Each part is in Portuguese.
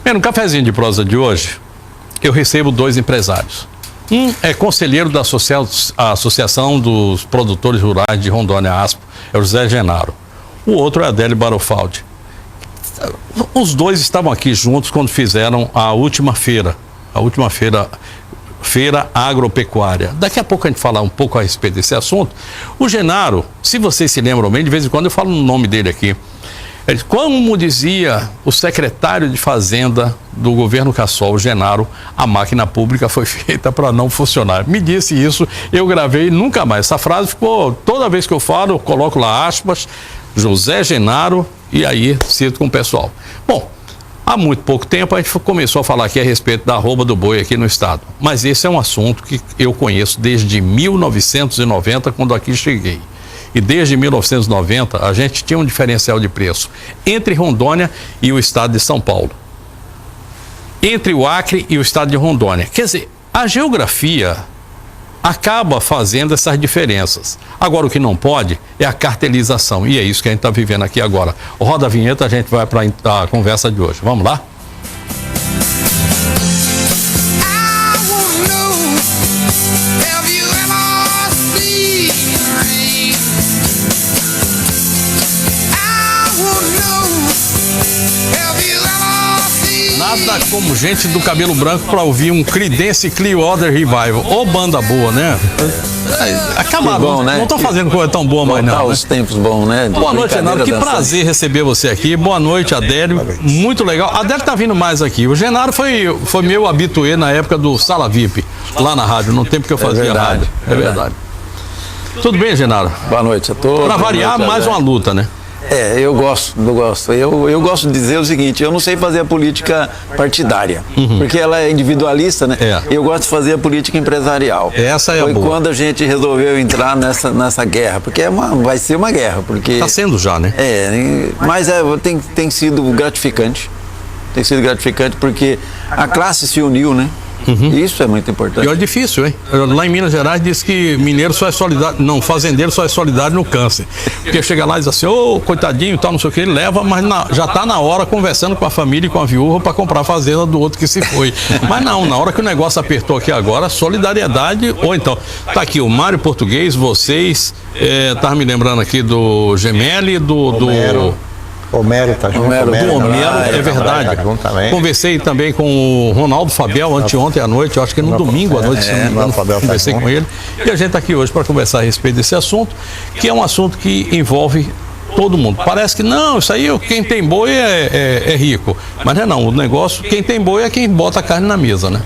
Bem, no cafezinho de prosa de hoje, eu recebo dois empresários. Um é conselheiro da Associação dos Produtores Rurais de Rondônia, ASPO, é o José Genaro. O outro é Adélio Barofaldi. Os dois estavam aqui juntos quando fizeram a última feira agropecuária. Daqui a pouco a gente fala um pouco a respeito desse assunto. O Genaro, se vocês se lembram bem, de vez em quando eu falo o nome dele aqui. Como dizia o secretário de Fazenda do governo Cassol, o Genaro, a máquina pública foi feita para não funcionar. Me disse isso, eu gravei nunca mais. Essa frase ficou, toda vez que eu falo, eu coloco lá aspas, José Genaro, e aí cito com o pessoal. Bom, há muito pouco tempo a gente começou a falar aqui a respeito da arroba do boi aqui no estado. Mas esse é um assunto que eu conheço desde 1990, quando aqui cheguei. E desde 1990 a gente tinha um diferencial de preço entre Rondônia e o estado de São Paulo. Entre o Acre e o estado de Rondônia. Quer dizer, a geografia acaba fazendo essas diferenças. Agora o que não pode é a cartelização. E é isso que a gente está vivendo aqui agora. Roda a vinheta, a gente vai para a conversa de hoje. Vamos lá? Nada como gente do cabelo branco para ouvir um Creedence Clearwater Revival. Ô, banda boa, né? Acabaram, bom, né? Não estão fazendo coisa tão boa mais não. Os tempos bons, né? Boa noite, Genaro. Que prazer receber você aqui. Boa noite, Adélio. Muito legal. Adélio tá vindo mais aqui. O Genaro foi meu habituê na época do Sala VIP, lá na rádio, no tempo que eu fazia rádio. É verdade. Tudo bem, Genaro? Boa noite a todos. Para variar, mais uma luta, né? Eu gosto. Eu gosto de dizer o seguinte, eu não sei fazer a política partidária, porque ela é individualista, né? Eu gosto de fazer a política empresarial. Essa é a boa. Foi quando a gente resolveu entrar nessa guerra, porque vai ser uma guerra. Está sendo já, né? Mas tem sido gratificante. Tem sido gratificante porque a classe se uniu, né? Isso é muito importante. E é difícil, hein? Lá em Minas Gerais diz que mineiro só é solidário, não, fazendeiro só é solidário no câncer. Porque chega lá e diz assim, ô, coitadinho e tal, não sei o que, ele leva, mas já está na hora conversando com a família e com a viúva para comprar a fazenda do outro que se foi. Mas não, na hora que o negócio apertou aqui agora, solidariedade, ou então, tá aqui o Mário Português, vocês, tava me lembrando aqui do Gemelli, Homero está junto. Homero, é verdade. Tá junto também. Conversei também com o Ronaldo Fabiel anteontem à noite, eu acho que no domingo à noite, se não me engano, conversei com ele. E a gente está aqui hoje para conversar a respeito desse assunto, que é um assunto que envolve todo mundo. Parece que não, isso aí quem tem boi é rico. Mas não, o negócio, quem tem boi é quem bota a carne na mesa, né?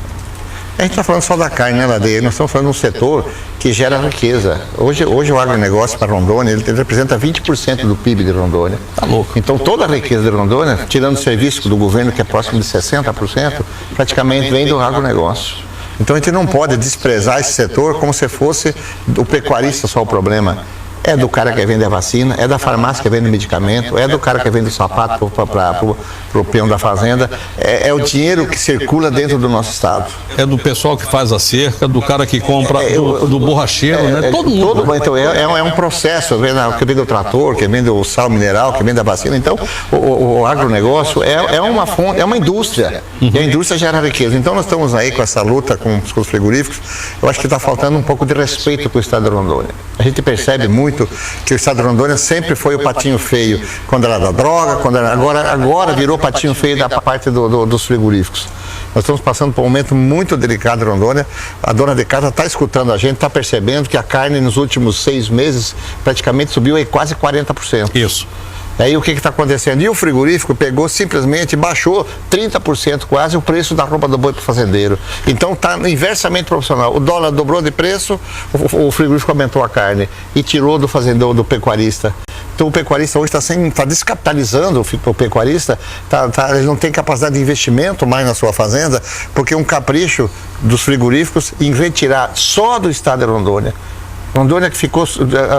A gente está falando só da carne, né, Ladeia? Nós estamos falando de um setor que gera riqueza. Hoje o agronegócio para Rondônia, ele representa 20% do PIB de Rondônia. Tá louco. Então toda a riqueza de Rondônia, tirando o serviço do governo, que é próximo de 60%, praticamente vem do agronegócio. Então a gente não pode desprezar esse setor como se fosse o pecuarista só o problema. É do cara que vende a vacina, é da farmácia que vende o medicamento, é do cara que vende o sapato para o peão da fazenda, é o dinheiro que circula dentro do nosso estado. É do pessoal que faz a cerca, do cara que compra, do borracheiro, né? Todo mundo. Então é um processo, que vende o trator, que vende o sal mineral, que vende a vacina. Então o agronegócio é uma fonte, é uma indústria, e a indústria gera riqueza. Então nós estamos aí com essa luta com os frigoríficos. Eu acho que está faltando um pouco de respeito para o estado de Rondônia. A gente percebe muito que o estado de Rondônia sempre foi o patinho feio, quando era da droga, agora virou patinho feio da parte dos frigoríficos. Nós estamos passando por um momento muito delicado em Rondônia. A dona de casa está escutando a gente, está percebendo que a carne nos últimos 6 meses praticamente subiu aí quase 40%. Isso. Aí o que está acontecendo? E o frigorífico pegou, simplesmente baixou 30% quase o preço da roupa do boi para o fazendeiro. Então está inversamente proporcional. O dólar dobrou de preço, o frigorífico aumentou a carne e tirou do fazendeiro, do pecuarista. Então o pecuarista hoje está descapitalizando o pecuarista, ele não tem capacidade de investimento mais na sua fazenda, porque um capricho dos frigoríficos em retirar só do estado de Rondônia. Rondônia que ficou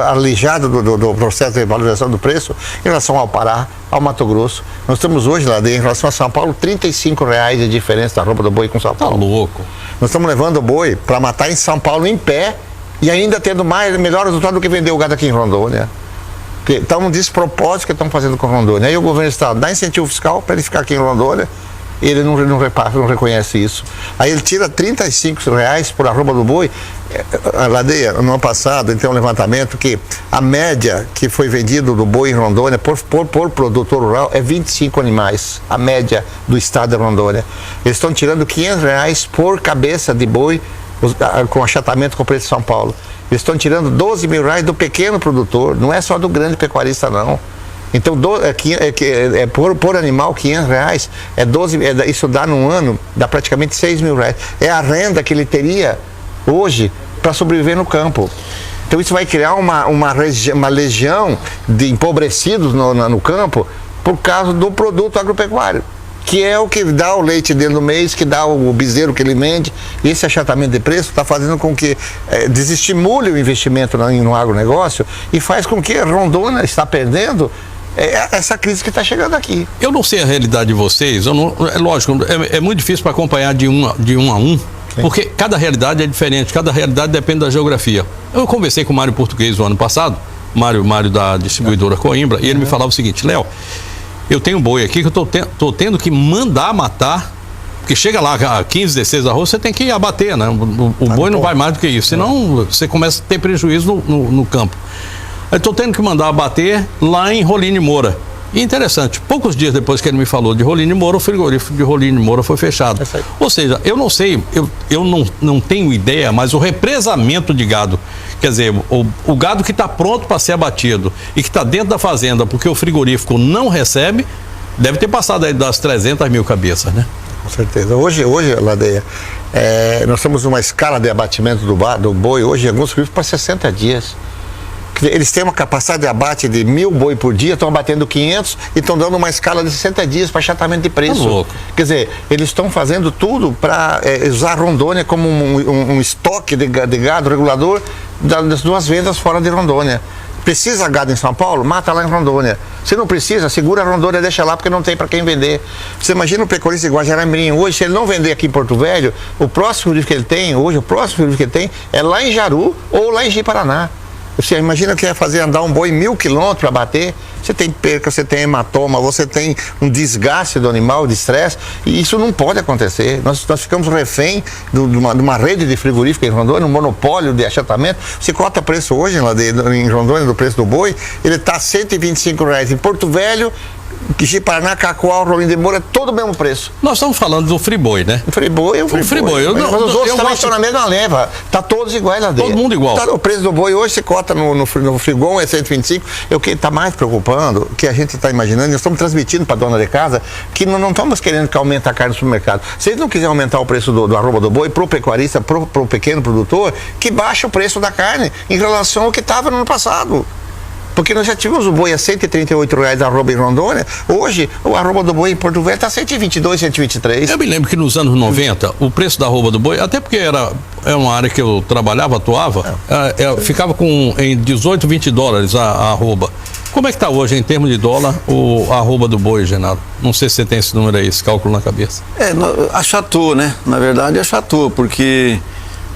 alijado do processo de valorização do preço em relação ao Pará, ao Mato Grosso. Nós estamos hoje lá em relação a São Paulo, R$35 de diferença da roupa do boi com São Paulo. Tá louco. Nós estamos levando o boi para matar em São Paulo em pé e ainda tendo melhor resultado do que vender o gado aqui em Rondônia. Está um despropósito que estão fazendo com Rondônia. Aí o governo do estado dá incentivo fiscal para ele ficar aqui em Rondônia ele não repassa, não reconhece isso. Aí ele tira R$35 por arroba do boi. Ladeia, no ano passado, ele tem um levantamento que a média que foi vendido do boi em Rondônia por produtor rural é 25 animais, a média do estado de Rondônia. Eles estão tirando R$500 por cabeça de boi com achatamento com o preço de São Paulo. Eles estão tirando R$12 mil do pequeno produtor, não é só do grande pecuarista, não. Então, por animal, R$500, isso dá num ano, dá praticamente R$6 mil. É a renda que ele teria hoje para sobreviver no campo. Então, isso vai criar uma legião de empobrecidos no campo por causa do produto agropecuário, que é o que dá o leite dele no mês, que dá o bezerro que ele vende. E esse achatamento de preço está fazendo com que desestimule o investimento no agronegócio e faz com que Rondônia está perdendo essa crise que está chegando aqui. Eu não sei a realidade de vocês, é lógico, é muito difícil para acompanhar de um a um, sim, porque cada realidade é diferente, cada realidade depende da geografia. Eu conversei com o Mário Português no ano passado, Mário da distribuidora Coimbra, e ele me falava o seguinte: Léo, eu tenho um boi aqui que eu estou tendo que mandar matar, porque chega lá a 15, 16 arroz, você tem que abater, né? O boi não vai mais do que isso, senão você começa a ter prejuízo no campo. Eu estou tendo que mandar abater lá em Rolim de Moura. E interessante, poucos dias depois que ele me falou de Rolim de Moura, o frigorífico de Rolim de Moura foi fechado. Ou seja, eu não sei, eu não tenho ideia, mas o represamento de gado, quer dizer, o gado que está pronto para ser abatido e que está dentro da fazenda porque o frigorífico não recebe, deve ter passado aí das 300 mil cabeças, né? Com certeza. Hoje Ladeia, nós temos uma escala de abatimento do boi, hoje em alguns frigoríficos para 60 dias. Eles têm uma capacidade de abate de 1.000 boi por dia, estão abatendo 500 e estão dando uma escala de 60 dias para achatamento de preço. Louco. Quer dizer, eles estão fazendo tudo para usar Rondônia como um estoque de gado regulador das duas vendas fora de Rondônia. Precisa gado em São Paulo? Mata lá em Rondônia. Se não precisa, segura a Rondônia, deixa lá porque não tem para quem vender. Você imagina o pecuarista de Guajará-Mirim hoje, se ele não vender aqui em Porto Velho, o próximo frigorífico que ele tem hoje, o próximo frigorífico que ele tem é lá em Jaru ou lá em Ji-Paraná. Você imagina que é fazer andar um boi 1.000 quilômetros para bater, você tem perca, você tem hematoma, você tem um desgaste do animal, de estresse, e isso não pode acontecer. Nós ficamos refém de uma rede de frigorífica em Rondônia, um monopólio de achatamento. Você cota preço hoje em Rondônia, do preço do boi, ele está R$125. Em Porto Velho, Ji-Paraná, Cacoal, Rolim de Moura, é todo o mesmo preço. Nós estamos falando do friboi, né? O friboi é o friboi. Mas os outros também estão na mesma leva. Tá todos iguais lá dentro. Todo mundo igual. O preço do boi hoje, você cota no frigon, é 125. O que está mais preocupando, que a gente está imaginando, nós estamos transmitindo para a dona de casa, que não estamos querendo que aumente a carne no supermercado. Se eles não quiserem aumentar o preço do arroba do boi pro pecuarista, pro pequeno produtor, que baixe o preço da carne em relação ao que estava no ano passado. Porque nós já tivemos o boi a R$138 arroba em Rondônia, hoje o arroba do boi em Porto Velho está 122, 123. Eu me lembro que nos anos 90, o preço da arroba do boi, até porque é uma área que eu trabalhava, atuava, ficava em 18, 20 dólares a arroba. Como é que está hoje em termos de dólar a arroba do boi, Genaro? Não sei se você tem esse número aí, esse cálculo na cabeça. Achatou, né? Na verdade achatou, porque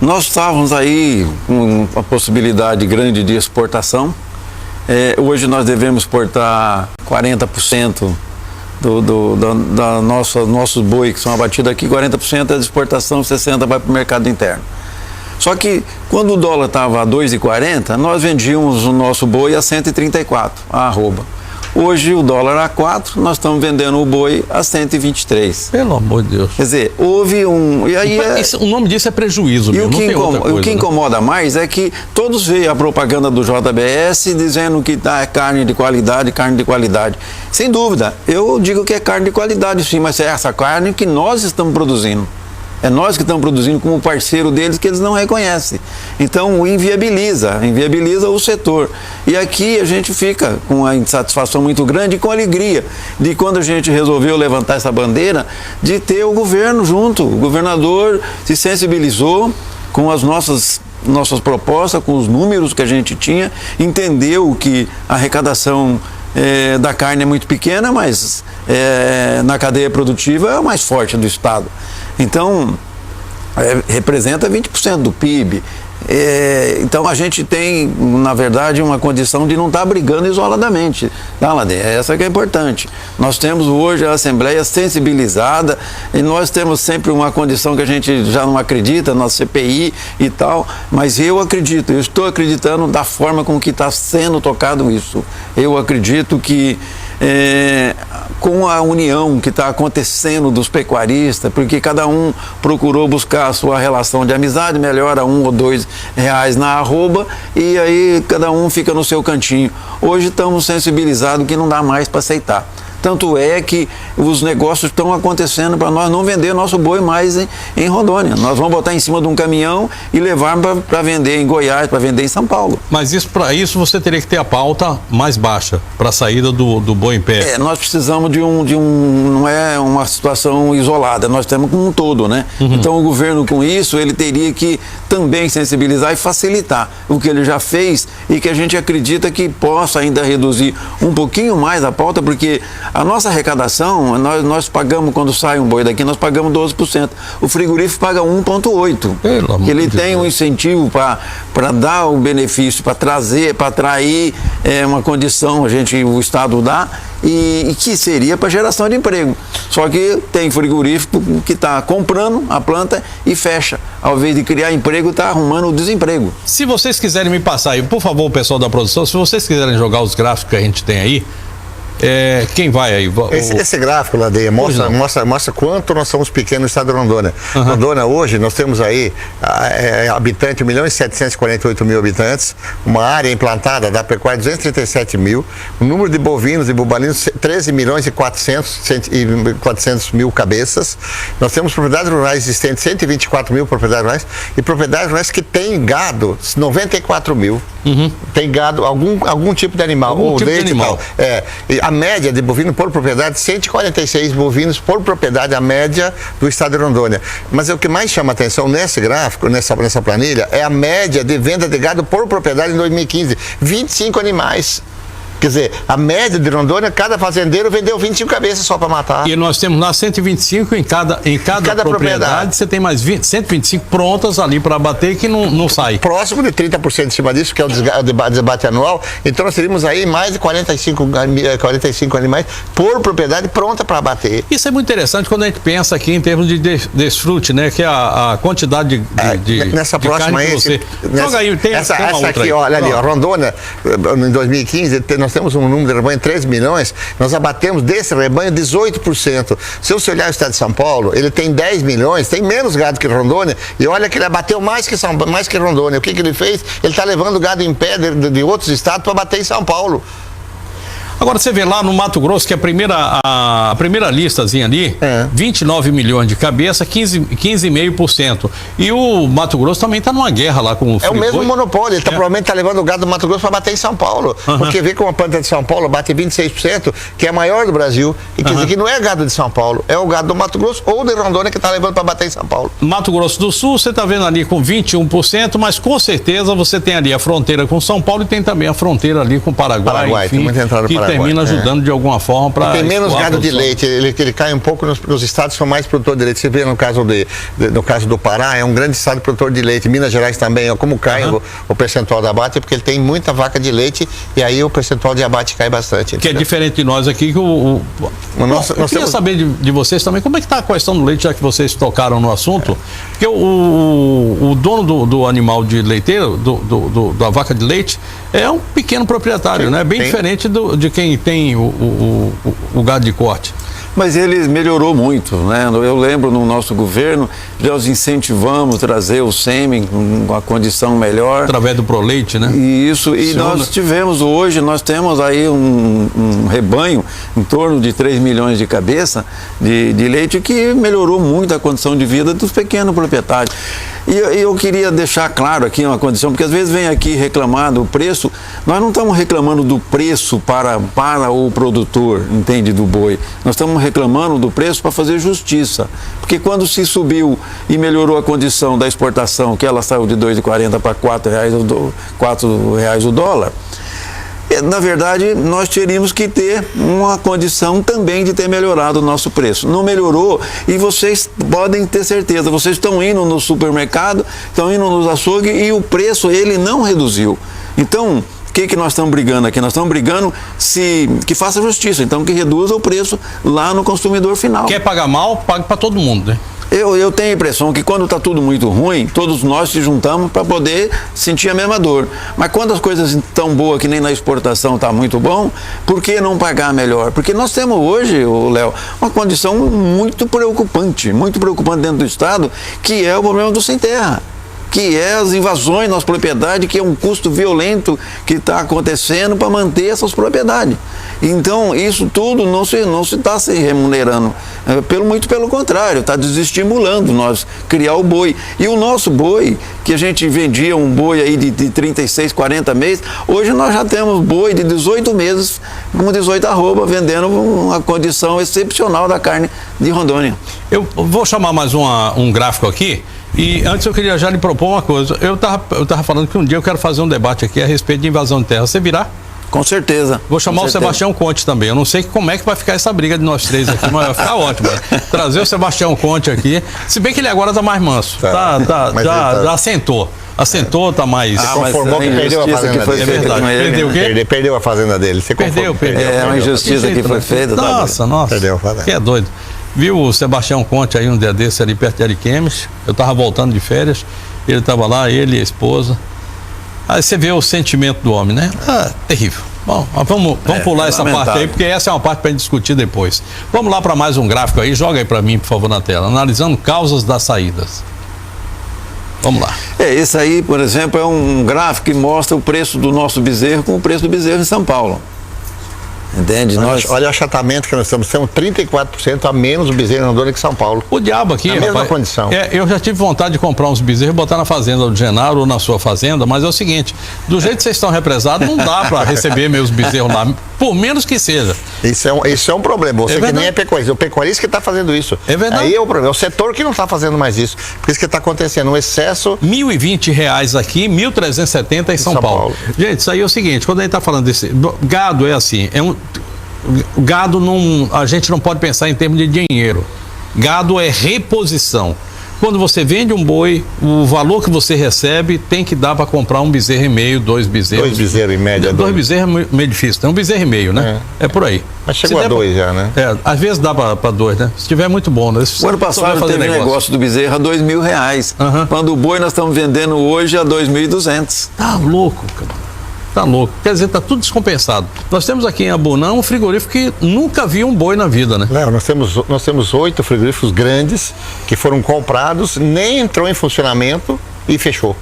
nós estávamos aí com uma possibilidade grande de exportação. Hoje nós devemos exportar 40% da nossos boi que são abatidos aqui, 40% é de exportação, 60% vai para o mercado interno. Só que quando o dólar estava a 2,40, nós vendíamos o nosso boi a 134, a arroba. Hoje o dólar a 4, nós estamos vendendo o boi a 123. Pelo amor de Deus. Quer dizer, houve um... E aí o nome disso é prejuízo mesmo, o que incomoda mais é que todos veem a propaganda do JBS dizendo que é carne de qualidade, carne de qualidade. Sem dúvida, eu digo que é carne de qualidade sim, mas é essa carne que nós estamos produzindo. É nós que estamos produzindo como parceiro deles que eles não reconhecem. Então, inviabiliza o setor. E aqui a gente fica com uma insatisfação muito grande e com alegria de quando a gente resolveu levantar essa bandeira, de ter o governo junto. O governador se sensibilizou com as nossas propostas, com os números que a gente tinha, entendeu que a arrecadação da carne é muito pequena, mas na cadeia produtiva é a mais forte do estado. Então, representa 20% do PIB, Então a gente tem, na verdade, uma condição de não estar brigando isoladamente, tá, Laden? Essa que é importante. Nós temos hoje a Assembleia sensibilizada e nós temos sempre uma condição que a gente já não acredita, na CPI e tal, mas eu estou acreditando da forma com que está sendo tocado isso. Eu acredito que com a união que está acontecendo dos pecuaristas, porque cada um procurou buscar a sua relação de amizade, melhora R$1 ou R$2 na arroba, e aí cada um fica no seu cantinho. Hoje estamos sensibilizados que não dá mais para aceitar. Tanto é que os negócios estão acontecendo para nós não vender nosso boi mais em Rondônia. Nós vamos botar em cima de um caminhão e levar para vender em Goiás, para vender em São Paulo. Mas para isso você teria que ter a pauta mais baixa para a saída do boi em pé. Nós precisamos não é uma situação isolada, nós temos como um todo, né? Então o governo com isso, ele teria que também sensibilizar e facilitar o que ele já fez e que a gente acredita que possa ainda reduzir um pouquinho mais a pauta, porque a nossa arrecadação, nós pagamos, quando sai um boi daqui, nós pagamos 12%. O frigorífico paga 1,8%. Ele tem um incentivo para dar o benefício, para trazer, para atrair uma condição, o Estado dá, e que seria para geração de emprego. Só que tem frigorífico que está comprando a planta e fecha. Ao invés de criar emprego, está arrumando o desemprego. Se vocês quiserem me passar aí, por favor, pessoal da produção, se vocês quiserem jogar os gráficos que a gente tem aí, quem vai aí? Esse gráfico, Ladeia, mostra quanto nós somos pequenos no estado de Rondônia. Rondônia, hoje, nós temos aí habitante 1.748.000 habitantes, uma área implantada da pecuária 237 mil, o número de bovinos e bubalinos 13.400.000 cabeças. Nós temos propriedades rurais existentes, 124 mil propriedades rurais, e propriedades rurais que têm gado, 94 mil. Tem gado, algum tipo de animal, ou tipo leite e tal. A média de bovino por propriedade, 146 bovinos por propriedade, a média do estado de Rondônia. Mas o que mais chama atenção nesse gráfico, nessa planilha, é a média de venda de gado por propriedade em 2015. 25 animais. Quer dizer, a média de Rondônia, cada fazendeiro vendeu 25 cabeças só para matar. E nós temos lá 125 em cada propriedade. Você tem mais 125 prontas ali para bater que não sai. Próximo de 30% em cima disso, que é o debate anual. Então nós teríamos aí mais de 45 animais por propriedade pronta para bater. Isso é muito interessante quando a gente pensa aqui em termos de desfrute, né? Que é a quantidade nessa de próxima carne que você... Joga aí, tem essa outra aqui, aí. olha ali, Rondônia, em 2015, nós temos um número de rebanho de 3 milhões, nós abatemos desse rebanho 18%. Se você olhar o estado de São Paulo, ele tem 10 milhões, tem menos gado que Rondônia, e olha que ele abateu mais que Rondônia. O que ele fez? Ele está levando gado em pé de outros estados para bater em São Paulo. Agora você vê lá no Mato Grosso que a primeira listazinha ali, 29 milhões de cabeça, 15,5%. E o Mato Grosso também está numa guerra lá com o É o mesmo monopólio, ele provavelmente está levando o gado do Mato Grosso para bater em São Paulo. Porque vê como a planta de São Paulo bate 26%, que é a maior do Brasil, e quer dizer que não é gado de São Paulo, é o gado do Mato Grosso ou de Rondônia que está levando para bater em São Paulo. Mato Grosso do Sul, você está vendo ali com 21%, mas com certeza você tem ali a fronteira com São Paulo e tem também a fronteira ali com o Paraguai, enfim, tem muita entrada no Paraguai. Termina ajudando de alguma forma para... Tem menos gado de leite, ele cai um pouco nos estados que são mais produtores de leite. Você vê no caso do Pará, é um grande estado produtor de leite. Minas Gerais também, como cai o percentual de abate, porque ele tem muita vaca de leite e aí o percentual de abate cai bastante. Que é diferente de nós aqui. Eu queria saber de vocês também, como é que está a questão do leite, já que vocês tocaram no assunto? Porque o dono do animal de leiteiro, da vaca de leite, é um pequeno proprietário, né? Bem diferente de quem tem o gado de corte. Mas ele melhorou muito, né? Eu lembro no nosso governo, nós incentivamos trazer o sêmen com uma condição melhor. Através do Proleite, né? Isso, e nós temos aí um rebanho em torno de 3 milhões de cabeça de leite que melhorou muito a condição de vida dos pequenos proprietários. E eu queria deixar claro aqui uma condição, porque às vezes vem aqui reclamar do preço, nós não estamos reclamando do preço para o produtor, entende, do boi. Nós estamos reclamando do preço para fazer justiça. Porque quando se subiu e melhorou a condição da exportação, que ela saiu de R$ 2,40 para R$ 4 o dólar, Na verdade, nós teríamos que ter uma condição também de ter melhorado o nosso preço. Não melhorou e vocês podem ter certeza, vocês estão indo no supermercado, estão indo nos açougues e o preço ele não reduziu. Então, o que nós estamos brigando aqui? Nós estamos brigando que faça justiça, então que reduza o preço lá no consumidor final. Quer pagar mal, pague para todo mundo, né? Eu tenho a impressão que quando está tudo muito ruim, todos nós se juntamos para poder sentir a mesma dor. Mas quando as coisas estão boas, que nem na exportação está muito bom, por que não pagar melhor? Porque nós temos hoje, Léo, uma condição muito preocupante dentro do Estado, que é o problema do sem terra, que é as invasões nas propriedades, que é um custo violento que está acontecendo para manter essas propriedades. Então, isso tudo não se está se remunerando, muito pelo contrário, está desestimulando nós criar o boi. E o nosso boi, que a gente vendia um boi aí de 36, 40 meses, hoje nós já temos boi de 18 meses, com 18 arroba, vendendo uma condição excepcional da carne de Rondônia. Eu vou chamar mais um gráfico aqui. E antes eu queria já lhe propor uma coisa. Eu tava falando que um dia eu quero fazer um debate aqui a respeito de invasão de terra. Você virá? Com certeza. Vou chamar o Sebastião Conte também. Eu não sei como é que vai ficar essa briga de nós três aqui, mas vai ficar ótimo. Trazer o Sebastião Conte aqui. Se bem que ele agora tá mais manso. Já assentou. Assentou, tá mais... conformou que perdeu a fazenda dele. É verdade. Perdeu o quê? Perdeu a fazenda dele. Perdeu. É uma injustiça que foi feita. Nossa. Perdeu a fazenda. Que é doido. Viu o Sebastião Conte aí um dia desse ali perto de Ariquemes. Eu tava voltando de férias. Ele tava lá, ele e a esposa. Aí você vê o sentimento do homem, né? Terrível. Bom, vamos pular essa parte aí, porque essa é uma parte para gente discutir depois. Vamos lá para mais um gráfico aí. Joga aí para mim, por favor, na tela. Analisando causas das saídas. Vamos lá. Esse aí, por exemplo, é um gráfico que mostra o preço do nosso bezerro com o preço do bezerro em São Paulo. Entende? Olha o achatamento que nós estamos. Temos 34% a menos o bezerro em Rondônia que São Paulo. O diabo aqui, na mesma condição. Eu já tive vontade de comprar uns bezerros e botar na fazenda do Genaro ou na sua fazenda, mas é o seguinte, do jeito que vocês estão represados, não dá para receber meus bezerros lá, por menos que seja. Isso é um problema. Você que nem é pecuarista. O pecuarista que está fazendo isso. É verdade. Aí é o problema. É o setor que não está fazendo mais isso. Por isso que está acontecendo um excesso. R$ 1.020 aqui, 1.370 em São Paulo. Gente, isso aí é o seguinte, quando a gente está falando desse... Gado é assim, gado a gente não pode pensar em termos de dinheiro. Gado é reposição. Quando você vende um boi, o valor que você recebe tem que dar para comprar um bezerro e meio, 2 bezerros. 2 bezerros em média. 2 bezerros é meio difícil. Tem um bezerro e meio, né? É por aí. Mas chegou a 2 já, né? Às vezes dá para 2, né? Se tiver muito bom, né? O ano passado teve negócio do bezerro a R$2.000. Quando o boi nós estamos vendendo hoje a 2.200. Tá louco, cara. Tá louco. Quer dizer, tá tudo descompensado. Nós temos aqui em Abunã um frigorífico que nunca viu um boi na vida, né? Léo, nós temos 8 frigoríficos grandes que foram comprados, nem entrou em funcionamento e fechou.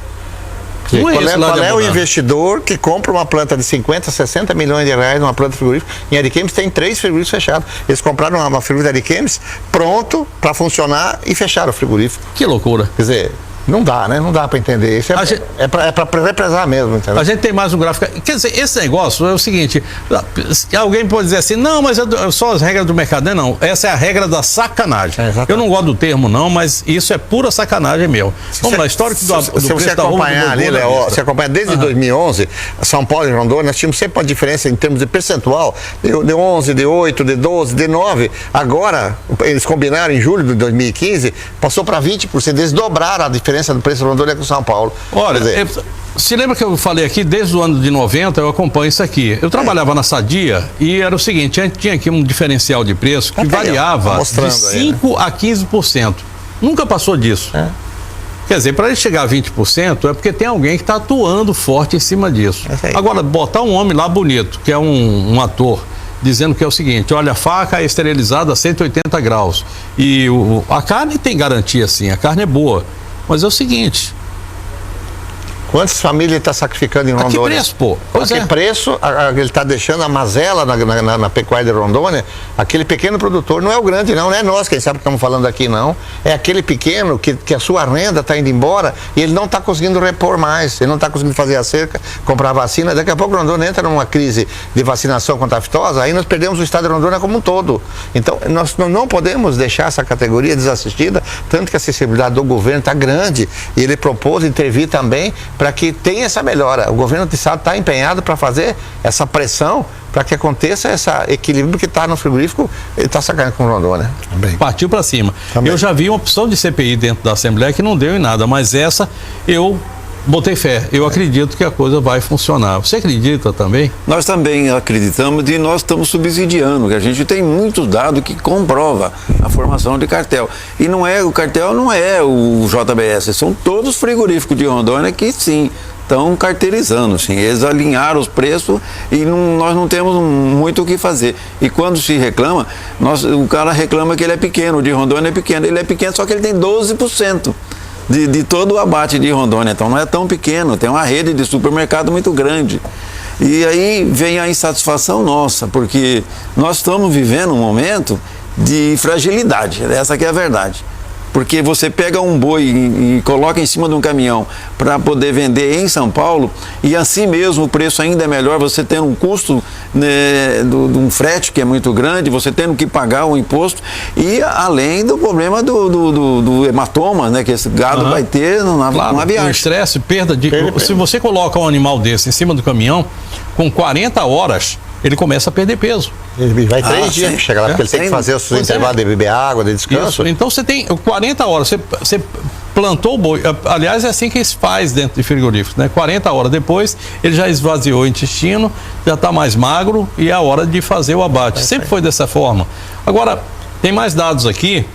Qual é o investidor que compra uma planta de 50, 60 milhões de reais numa planta frigorífica? Em Ariquemes tem 3 frigoríficos fechados. Eles compraram uma frigorífica de Ariquemes pronto para funcionar e fecharam o frigorífico. Que loucura. Quer dizer... Não dá, né? Não dá para entender. Isso é para represar mesmo, entendeu? A gente tem mais um gráfico. Quer dizer, esse negócio é o seguinte: alguém pode dizer assim, não, mas é só as regras do mercado. Não, essa é a regra da sacanagem. Eu não gosto do termo, não, mas isso é pura sacanagem meu. Vamos lá, histórico do Se você acompanhar ali, Léo, você acompanha desde 2011, São Paulo e Rondônia, nós tínhamos sempre uma diferença em termos de percentual, de 11, de 8, de 12, de 9. Agora, eles combinaram em julho de 2015, passou para 20%. Eles dobraram a diferença do preço de Rondônia com São Paulo. Olha, se lembra que eu falei aqui, desde o ano de 90, eu acompanho isso aqui. Eu trabalhava na Sadia e era o seguinte, a gente tinha aqui um diferencial de preço que variava de 5% a 15%. Nunca passou disso. Quer dizer, para ele chegar a 20% é porque tem alguém que está atuando forte em cima disso. Agora, botar um homem lá bonito, que é um ator, dizendo que é o seguinte, olha, a faca é esterilizada a 180 graus e a carne tem garantia sim, a carne é boa. Mas é o seguinte... Quantas famílias ele está sacrificando em Rondônia? A que preço, pô? A que preço ele está deixando a mazela na pecuária de Rondônia? Aquele pequeno produtor, não é o grande não é nós, quem sabe que estamos falando aqui não. É aquele pequeno que a sua renda está indo embora e ele não está conseguindo repor mais, ele não está conseguindo fazer a cerca, comprar vacina. Daqui a pouco Rondônia entra numa crise de vacinação contra a aftosa, aí nós perdemos o estado de Rondônia como um todo. Então, nós não podemos deixar essa categoria desassistida, tanto que a acessibilidade do governo está grande e ele propôs intervir também para que tenha essa melhora. O governo do estado está empenhado desenhado para fazer essa pressão, para que aconteça esse equilíbrio que está no frigorífico, ele está sacando com Rondônia. Partiu para cima. Também. Eu já vi uma opção de CPI dentro da Assembleia que não deu em nada, mas essa eu botei fé. Eu acredito que a coisa vai funcionar. Você acredita também? Nós também acreditamos e nós estamos subsidiando, que a gente tem muitos dados que comprova a formação de cartel. E o cartel não é o JBS, são todos os frigoríficos de Rondônia que sim, estão cartelizando, sim. Eles alinharam os preços e nós não temos muito o que fazer. E quando se reclama, o cara reclama que ele é pequeno, o de Rondônia é pequeno. Ele é pequeno, só que ele tem 12%. De todo o abate de Rondônia, então não é tão pequeno, tem uma rede de supermercado muito grande. E aí vem a insatisfação nossa, porque nós estamos vivendo um momento de fragilidade, essa que é a verdade. Porque você pega um boi e coloca em cima de um caminhão para poder vender em São Paulo, e assim mesmo o preço ainda é melhor, você tendo um custo, né, de um frete que é muito grande, você tendo que pagar o imposto, e além do problema do hematoma, né, que esse gado vai ter numa viagem. O estresse, perda de... Se você coloca um animal desse em cima do caminhão, com 40 horas, ele começa a perder peso. Ele vai 3 dias para chegar lá, porque ele tem que fazer o seu intervalo de beber água, de descanso. Isso. Então você tem 40 horas, você plantou o boi, aliás é assim que se faz dentro de frigoríficos, né? 40 horas depois, ele já esvaziou o intestino, já está mais magro e é a hora de fazer o abate. Sempre foi dessa forma. Agora, tem mais dados aqui.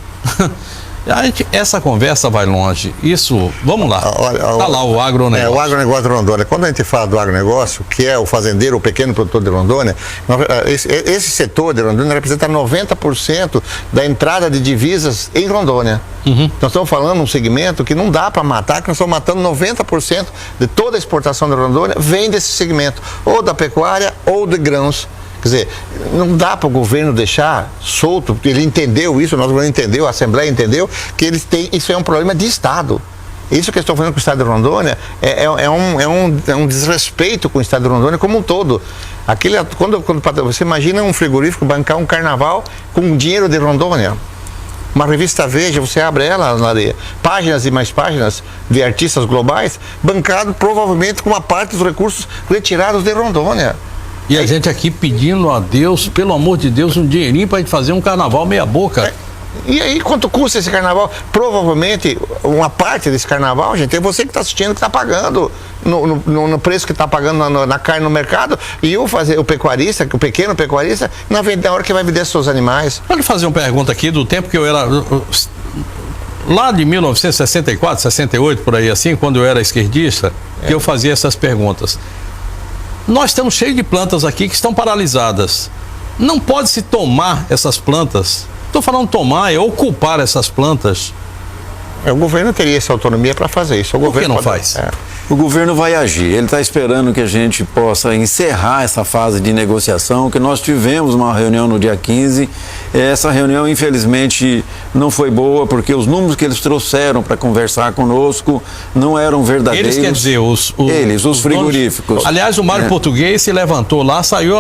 Essa conversa vai longe. Isso, vamos lá. Está lá o agronegócio. O agronegócio de Rondônia. Quando a gente fala do agronegócio, que é o fazendeiro, o pequeno produtor de Rondônia, esse setor de Rondônia representa 90% da entrada de divisas em Rondônia. Nós estamos falando de um segmento que não dá para matar, que nós estamos matando 90% de toda a exportação de Rondônia vem desse segmento, ou da pecuária ou de grãos. Quer dizer, não dá para o governo deixar solto, ele entendeu isso, o nosso governo entendeu, a Assembleia entendeu, que isso é um problema de Estado. Isso que eu estou falando com o Estado de Rondônia é um desrespeito com o Estado de Rondônia como um todo. Quando você imagina um frigorífico bancar um carnaval com dinheiro de Rondônia. Uma revista Veja, você abre ela, Lareia, páginas e mais páginas de artistas globais, bancado provavelmente com uma parte dos recursos retirados de Rondônia. E a gente aqui pedindo a Deus, pelo amor de Deus, um dinheirinho para a gente fazer um carnaval meia boca. E aí, quanto custa esse carnaval? Provavelmente, uma parte desse carnaval, gente, é você que está assistindo, que está pagando no preço que está pagando na carne no mercado, e o pecuarista, o pequeno pecuarista, na hora que vai vender seus animais. Pode fazer uma pergunta aqui do tempo que eu era... Lá de 1964, 68, por aí assim, quando eu era esquerdista, que eu fazia essas perguntas. Nós estamos cheios de plantas aqui que estão paralisadas. Não pode se tomar essas plantas. Estou falando tomar, é ocupar essas plantas. O governo teria essa autonomia para fazer isso. Por que não faz? O governo vai agir. Ele está esperando que a gente possa encerrar essa fase de negociação, que nós tivemos uma reunião no dia 15. Essa reunião, infelizmente, não foi boa, porque os números que eles trouxeram para conversar conosco não eram verdadeiros. Eles, quer dizer, os frigoríficos. Donos... Aliás, o Mário Português se levantou lá, saiu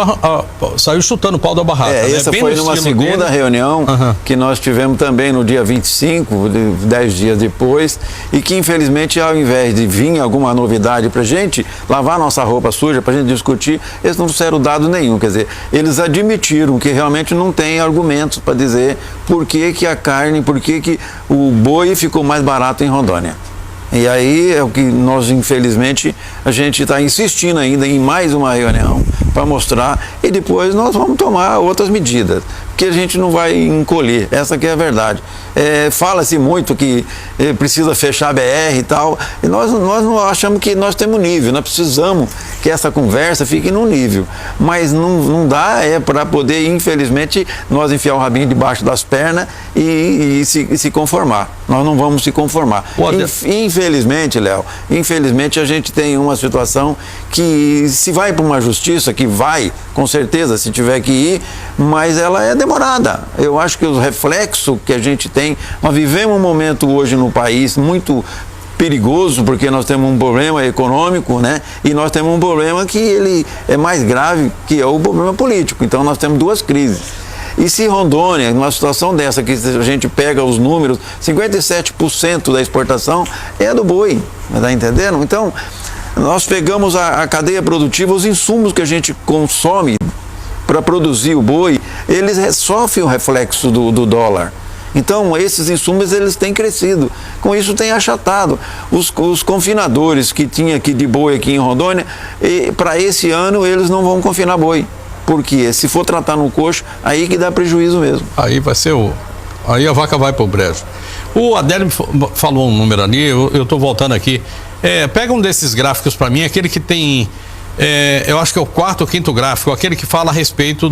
chutando o pau da barraca. Essa foi numa segunda reunião que nós tivemos também no dia 25, 10 dias depois, e que, infelizmente, ao invés de vir alguma novidade para a gente lavar nossa roupa suja, para a gente discutir, eles não trouxeram dado nenhum. Quer dizer, eles admitiram que realmente não tem argumentos para dizer por que a carne, por que o boi ficou mais barato em Rondônia. E aí é o que nós, infelizmente, a gente está insistindo ainda em mais uma reunião para mostrar, e depois nós vamos tomar outras medidas, que a gente não vai encolher, essa que é a verdade. Fala-se muito que precisa fechar a BR e tal, e nós não achamos que nós temos nível, nós precisamos que essa conversa fique num nível, mas não dá para poder, infelizmente, nós enfiar o rabinho debaixo das pernas e se conformar. Nós não vamos se conformar. Infelizmente, Léo, a gente tem uma situação que se vai para uma justiça, que vai, com certeza, se tiver que ir, mas ela é demorada. Eu acho que os reflexos que a gente tem, nós vivemos um momento hoje no país muito perigoso, porque nós temos um problema econômico, né? E nós temos um problema que ele é mais grave, que é o problema político. Então nós temos duas crises. E se Rondônia, numa situação dessa, que a gente pega os números, 57% da exportação é do boi, está entendendo? Então, Nós pegamos a cadeia produtiva, os insumos que a gente consome para produzir o boi, eles sofrem o reflexo do dólar. Então, esses insumos, eles têm crescido. Com isso, tem achatado. Os confinadores que tinha aqui de boi aqui em Rondônia, para esse ano, eles não vão confinar boi. Porque se for tratar no coxo, aí que dá prejuízo mesmo. Aí vai ser aí a vaca vai pro brejo. O Adélio falou um número ali, eu estou voltando aqui. Pega um desses gráficos para mim, aquele que tem... eu acho que é o quarto ou quinto gráfico, aquele que fala a respeito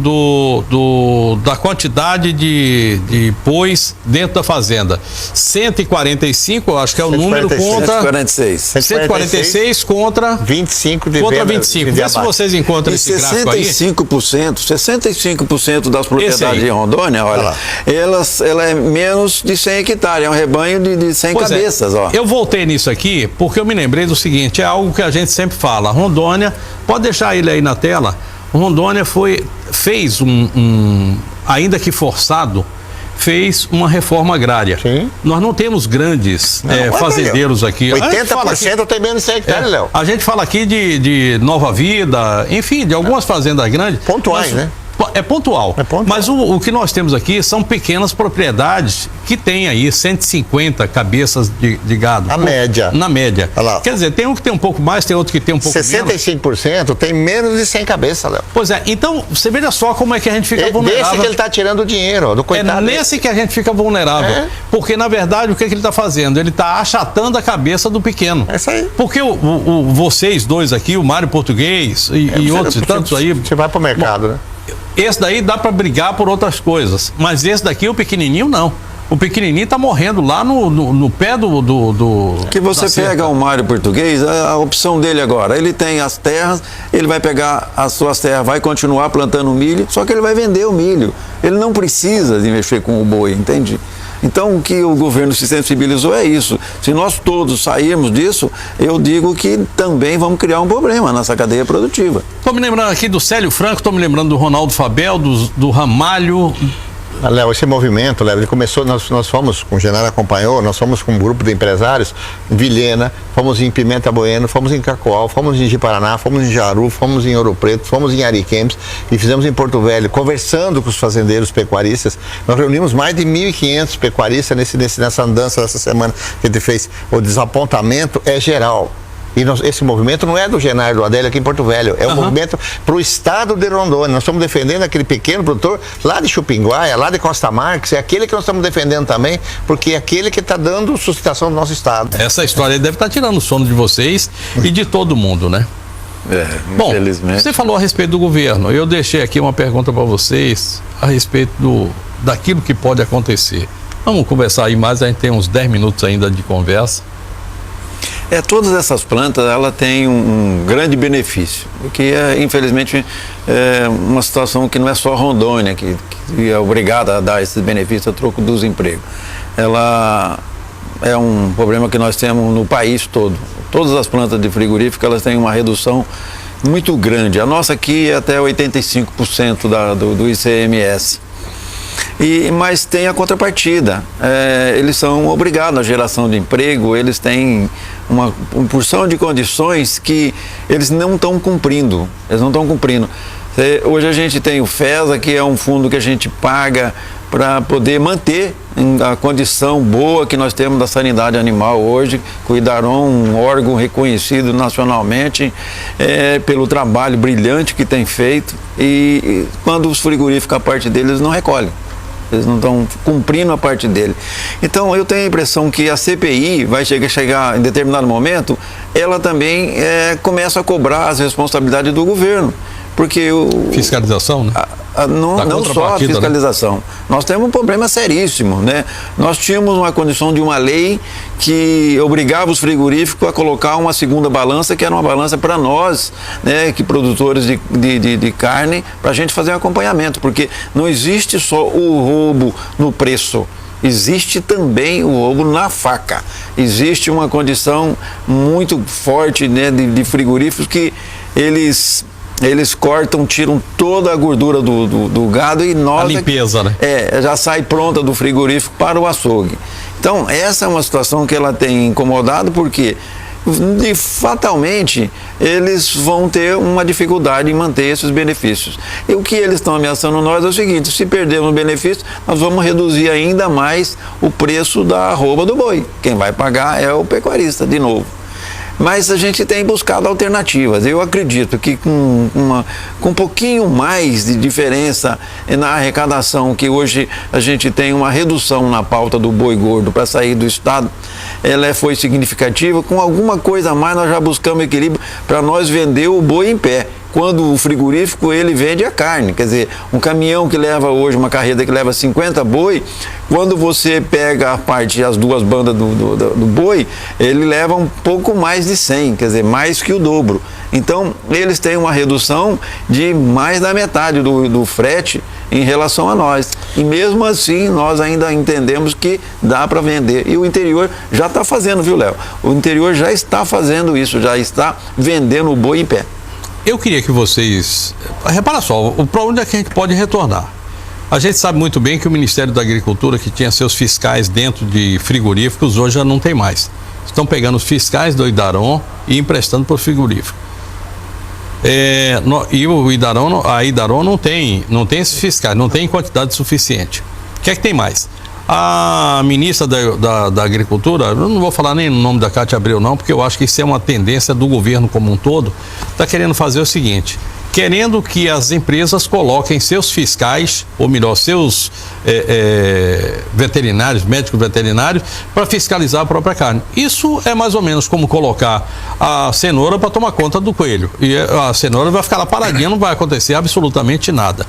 da quantidade de bois dentro da fazenda. 145, eu acho que é o 146, número contra... 146 contra... 25 de contra 25. Vê se vocês encontram esse gráfico aí. 65% das propriedades de Rondônia, olha, ela é menos de 100 hectares, é um rebanho de 100 cabeças. Ó. Eu voltei nisso aqui porque eu me lembrei do seguinte, é algo que a gente sempre fala, Rondônia... Pode deixar ele aí na tela. Rondônia fez ainda que forçado, fez uma reforma agrária. Sim. Nós não temos grandes fazendeiros aqui. 80% tem menos de 100 hectares, Léo. A gente fala aqui de Nova Vida, enfim, de algumas fazendas grandes. Pontuais, né? É pontual. Mas o que nós temos aqui são pequenas propriedades que tem aí 150 cabeças de gado. Média. Na média. Quer dizer, tem um que tem um pouco mais, tem outro que tem um pouco 65% tem menos de 100 cabeças, Léo. Pois é, então você veja só como é que a gente fica vulnerável. Desse que ele está tirando o dinheiro, do coitado. É nesse que a gente fica vulnerável. Porque, na verdade, o que ele está fazendo? Ele está achatando a cabeça do pequeno. É isso aí. Porque vocês dois aqui, o Mário Português e outros e tantos aí... Você vai para o mercado, né? Esse daí dá para brigar por outras coisas, mas esse daqui, o pequenininho, não. O pequenininho tá morrendo lá no pé do... Que você pega o Mário Português, a opção dele agora, ele tem as terras, ele vai pegar as suas terras, vai continuar plantando milho, só que ele vai vender o milho. Ele não precisa de mexer com o boi, entende? Então, o que o governo se sensibilizou é isso. Se nós todos sairmos disso, eu digo que também vamos criar um problema nessa cadeia produtiva. Estou me lembrando aqui do Célio Franco, estou me lembrando do Ronaldo Fabel, do Ramalho... Léo, esse movimento, Léo, ele começou, nós fomos, com o Genaro acompanhou, nós fomos com um grupo de empresários em Vilhena, fomos em Pimenta Bueno, fomos em Cacoal, fomos em Ji-Paraná, fomos em Jaru, fomos em Ouro Preto, fomos em Ariquemes e fizemos em Porto Velho, conversando com os fazendeiros pecuaristas. Nós reunimos mais de 1.500 pecuaristas nessa andança dessa semana que a gente fez. O desapontamento é geral. E esse movimento não é do Genaro do Adélio aqui em Porto Velho, é um movimento para o estado de Rondônia. Nós estamos defendendo aquele pequeno produtor lá de Chupinguaia, lá de Costa Marques, é aquele que nós estamos defendendo também, porque é aquele que está dando sustentação do nosso estado. Essa história deve estar tirando o sono de vocês e de todo mundo, né? Bom, infelizmente. Você falou a respeito do governo. Eu deixei aqui uma pergunta para vocês a respeito daquilo que pode acontecer. Vamos conversar aí mais, a gente tem uns 10 minutos ainda de conversa. Todas essas plantas, ela tem um grande benefício, que infelizmente é uma situação que não é só Rondônia que é obrigada a dar esses benefícios a troco dos empregos. Ela é um problema que nós temos no país todo. Todas as plantas de frigorífico, elas têm uma redução muito grande. A nossa aqui é até 85% do ICMS. Mas tem a contrapartida, eles são obrigados à geração de emprego, eles têm uma porção de condições que eles não estão cumprindo, Hoje a gente tem o FESA, que é um fundo que a gente paga para poder manter a condição boa que nós temos da sanidade animal hoje, com o IDARON, um órgão reconhecido nacionalmente pelo trabalho brilhante que tem feito, e quando os frigoríficos, a parte deles não recolhem. Eles não estão cumprindo a parte dele. Então, eu tenho a impressão que a CPI vai chegar em determinado momento, ela também começa a cobrar as responsabilidades do governo. Porque fiscalização, né? Não só a fiscalização. Né? Nós temos um problema seríssimo, né? Nós tínhamos uma condição de uma lei que obrigava os frigoríficos a colocar uma segunda balança, que era uma balança para nós, né, que produtores de carne, para a gente fazer um acompanhamento, porque não existe só o roubo no preço. Existe também o roubo na faca. Existe uma condição muito forte, né, de frigoríficos que eles cortam, tiram toda a gordura do gado e nós... A limpeza, né? Já sai pronta do frigorífico para o açougue. Então, essa é uma situação que ela tem incomodado, porque fatalmente eles vão ter uma dificuldade em manter esses benefícios. E o que eles estão ameaçando nós é o seguinte: se perdermos o benefício, nós vamos reduzir ainda mais o preço da arroba do boi. Quem vai pagar é o pecuarista, de novo. Mas a gente tem buscado alternativas. Eu acredito que com um pouquinho mais de diferença na arrecadação, que hoje a gente tem uma redução na pauta do boi gordo para sair do estado, ela foi significativa. Com alguma coisa a mais nós já buscamos equilíbrio para nós vender o boi em pé. Quando o frigorífico ele vende a carne, quer dizer, um caminhão que leva hoje, uma carreta que leva 50 boi, quando você pega a parte, as duas bandas do boi, ele leva um pouco mais de 100, quer dizer, mais que o dobro. Então, eles têm uma redução de mais da metade do frete em relação a nós. E mesmo assim, nós ainda entendemos que dá para vender. E o interior já está fazendo, viu, Léo? O interior já está fazendo isso, já está vendendo o boi em pé. Eu queria que vocês... Repara só, para onde é que a gente pode retornar? A gente sabe muito bem que o Ministério da Agricultura, que tinha seus fiscais dentro de frigoríficos, hoje já não tem mais. Estão pegando os fiscais do Idaron e emprestando para o frigorífico. E o Idaron, a Idaron não tem esses fiscais, não tem quantidade suficiente. O que é que tem mais? A ministra da Agricultura, eu não vou falar nem no nome da Cátia Abreu não, porque eu acho que isso é uma tendência do governo como um todo, está querendo fazer o seguinte: querendo que as empresas coloquem seus fiscais, ou melhor, seus veterinários, médicos veterinários, para fiscalizar a própria carne. Isso é mais ou menos como colocar a cenoura para tomar conta do coelho. E a cenoura vai ficar lá paradinha, não vai acontecer absolutamente nada.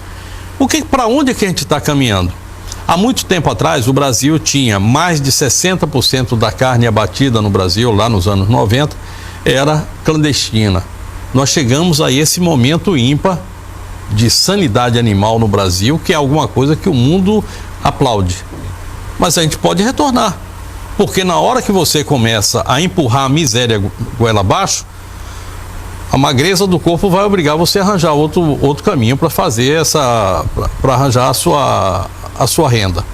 Para onde é que a gente está caminhando? Há muito tempo atrás, o Brasil tinha mais de 60% da carne abatida no Brasil, lá nos anos 90, era clandestina. Nós chegamos a esse momento ímpar de sanidade animal no Brasil, que é alguma coisa que o mundo aplaude. Mas a gente pode retornar, porque na hora que você começa a empurrar a miséria goela abaixo, a magreza do corpo vai obrigar você a arranjar outro caminho para fazer para arranjar a sua renda.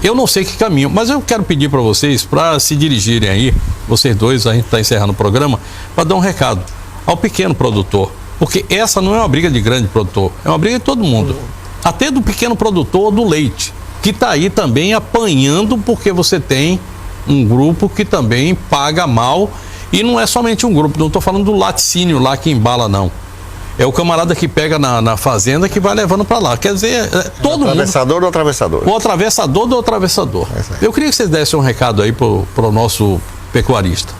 Eu não sei que caminho, mas eu quero pedir para vocês, para se dirigirem aí, vocês dois, a gente está encerrando o programa, para dar um recado ao pequeno produtor, porque essa não é uma briga de grande produtor, é uma briga de todo mundo, até do pequeno produtor do leite, que está aí também apanhando, porque você tem um grupo que também paga mal, e não é somente um grupo, não estou falando do laticínio lá que embala, não. É o camarada que pega na fazenda que vai levando para lá. Quer dizer, todo mundo... Atravessador do atravessador. O atravessador do atravessador. Eu queria que vocês dessem um recado aí para o nosso pecuarista.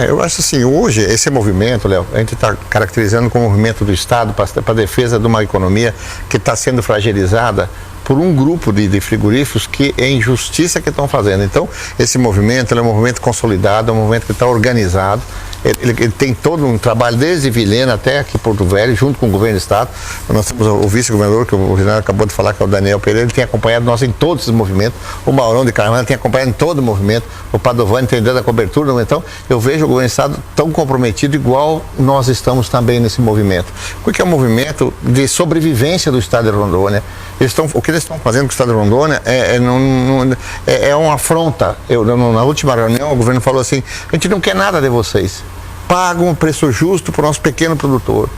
Eu acho assim, hoje esse movimento, Léo, a gente está caracterizando como movimento do Estado para a defesa de uma economia que está sendo fragilizada por um grupo de frigoríficos que é injustiça que estão fazendo. Então, esse movimento é um movimento consolidado, é um movimento que está organizado. Ele tem todo um trabalho desde Vilhena até aqui Porto Velho, junto com o governo do Estado. Nós temos o vice-governador, que o Renan acabou de falar, que é o Daniel Pereira, ele tem acompanhado nós em todos esses movimentos. O Maurão de Carvalho tem acompanhado em todo o movimento. O Padovani tem dado a cobertura. Então, eu vejo o governo do Estado tão comprometido, igual nós estamos também nesse movimento. Porque é um movimento de sobrevivência do Estado de Rondônia. O que eles estão fazendo com o Estado de Rondônia é uma afronta. Na última reunião, o governo falou assim: a gente não quer nada de vocês. Pagam um preço justo para o nosso pequeno produtor.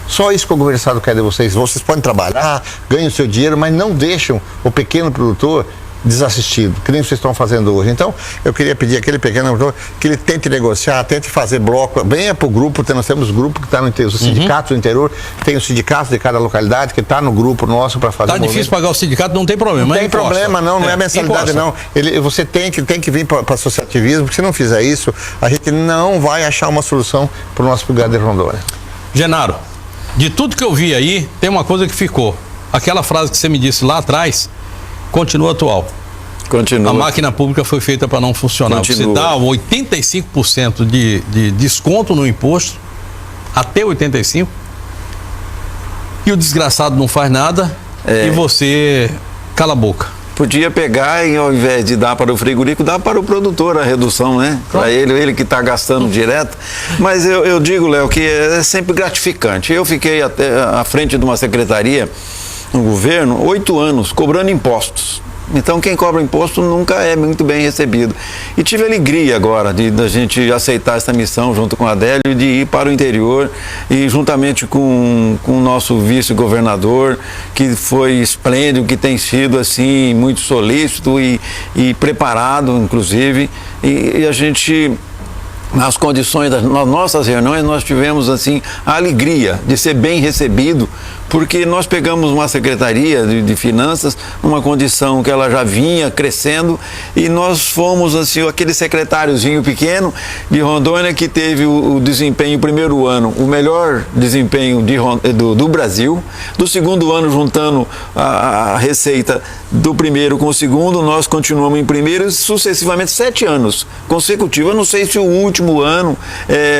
Só isso que o governo do Estado quer de vocês. Vocês podem trabalhar, ganham o seu dinheiro, mas não deixam o pequeno produtor desassistido, que nem vocês estão fazendo hoje. Então, eu queria pedir àquele pequeno produtor que ele tente negociar, tente fazer bloco, venha para o grupo, nós temos grupo que está no interior, os sindicatos do interior, tem os sindicatos de cada localidade que está no grupo nosso para fazer. Está difícil pagar o sindicato, não tem problema. Não tem problema, não é mensalidade, não. Você tem que vir para o associativismo, porque se não fizer isso, a gente não vai achar uma solução para o nosso lugar de Rondônia. Genaro, de tudo que eu vi aí, tem uma coisa que ficou. Aquela frase que você me disse lá atrás, continua atual. Continua. A máquina pública foi feita para não funcionar. Continua. Você dá 85% de desconto no imposto, até 85%, e o desgraçado não faz nada, e você cala a boca. Podia pegar e, ao invés de dar para o frigorífico, dar para o produtor a redução, né? Para ele que está gastando direto. Mas eu digo, Léo, que é sempre gratificante. Eu fiquei até à frente de uma secretaria no governo 8 anos cobrando impostos. Então quem cobra imposto nunca é muito bem recebido. E tive alegria agora da gente aceitar essa missão junto com a Adélio, de ir para o interior e juntamente com o nosso vice-governador, que foi esplêndido, que tem sido assim muito solícito e preparado, inclusive, e a gente, nas condições das nossas reuniões, nós tivemos assim a alegria de ser bem recebido, porque nós pegamos uma secretaria de finanças numa condição que ela já vinha crescendo, e nós fomos assim aquele secretáriozinho pequeno de Rondônia que teve o desempenho, primeiro ano, o melhor desempenho do Brasil. Do segundo ano, juntando a receita do primeiro com o segundo, nós continuamos em primeiro, sucessivamente 7 anos consecutivos. Eu não sei se o último ano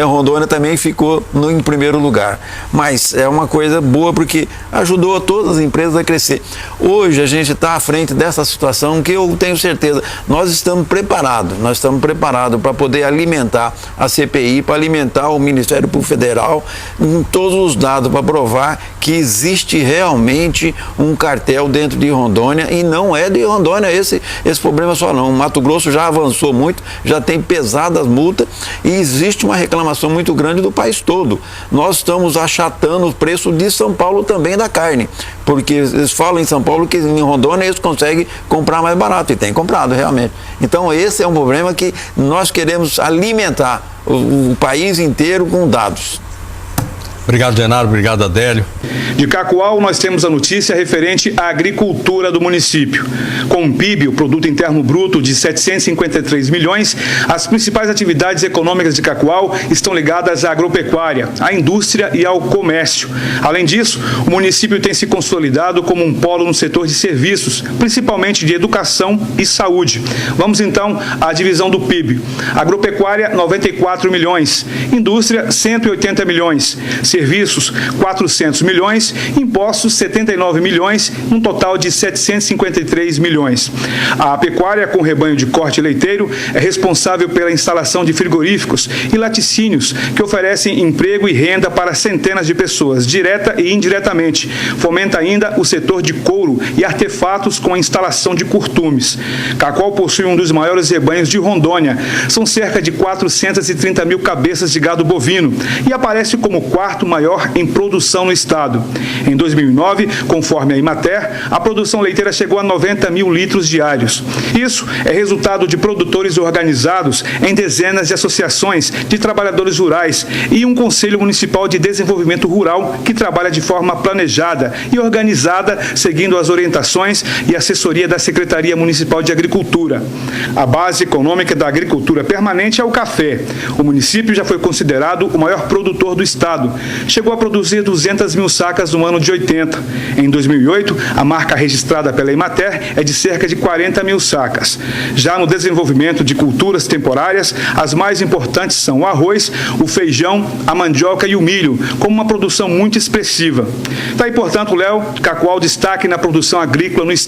Rondônia também ficou em primeiro lugar, mas é uma coisa boa porque ajudou todas as empresas a crescer. Hoje a gente está à frente dessa situação que eu tenho certeza, nós estamos preparados para poder alimentar a CPI, para alimentar o Ministério Público Federal com todos os dados para provar que existe realmente um cartel dentro de Rondônia, e não é de Rondônia esse problema só não. O Mato Grosso já avançou muito, já tem pesadas multas e existe uma reclamação muito grande do país todo. Nós estamos achatando o preço de São Paulo também da carne, porque eles falam em São Paulo que em Rondônia eles conseguem comprar mais barato, e tem comprado realmente. Então esse é um problema que nós queremos alimentar o país inteiro com dados. Obrigado, Genaro. Obrigado, Adélio. De Cacoal, nós temos a notícia referente à agricultura do município. Com um PIB, o Produto Interno Bruto, de 753 milhões, as principais atividades econômicas de Cacoal estão ligadas à agropecuária, à indústria e ao comércio. Além disso, o município tem se consolidado como um polo no setor de serviços, principalmente de educação e saúde. Vamos então à divisão do PIB. Agropecuária, 94 milhões. Indústria, 180 milhões. Serviços, 400 milhões, impostos, 79 milhões, um total de 753 milhões. A pecuária, com rebanho de corte leiteiro, é responsável pela instalação de frigoríficos e laticínios, que oferecem emprego e renda para centenas de pessoas, direta e indiretamente. Fomenta ainda o setor de couro e artefatos com a instalação de curtumes. Cacoal possui um dos maiores rebanhos de Rondônia. São cerca de 430 mil cabeças de gado bovino e aparece como o quarto maior em produção no estado. Em 2009, conforme a Imater, a produção leiteira chegou a 90 mil litros diários. Isso é resultado de produtores organizados em dezenas de associações de trabalhadores rurais e um Conselho Municipal de Desenvolvimento Rural que trabalha de forma planejada e organizada, seguindo as orientações e assessoria da Secretaria Municipal de Agricultura. A base econômica da agricultura permanente é o café. O município já foi considerado o maior produtor do estado. Chegou a produzir 200 mil sacas no ano de 80. Em 2008, a marca registrada pela Imater é de cerca de 40 mil sacas. Já no desenvolvimento de culturas temporárias, as mais importantes são o arroz, o feijão, a mandioca e o milho, com uma produção muito expressiva. Daí, portanto, Léo, Cacoal destaque na produção agrícola no estado.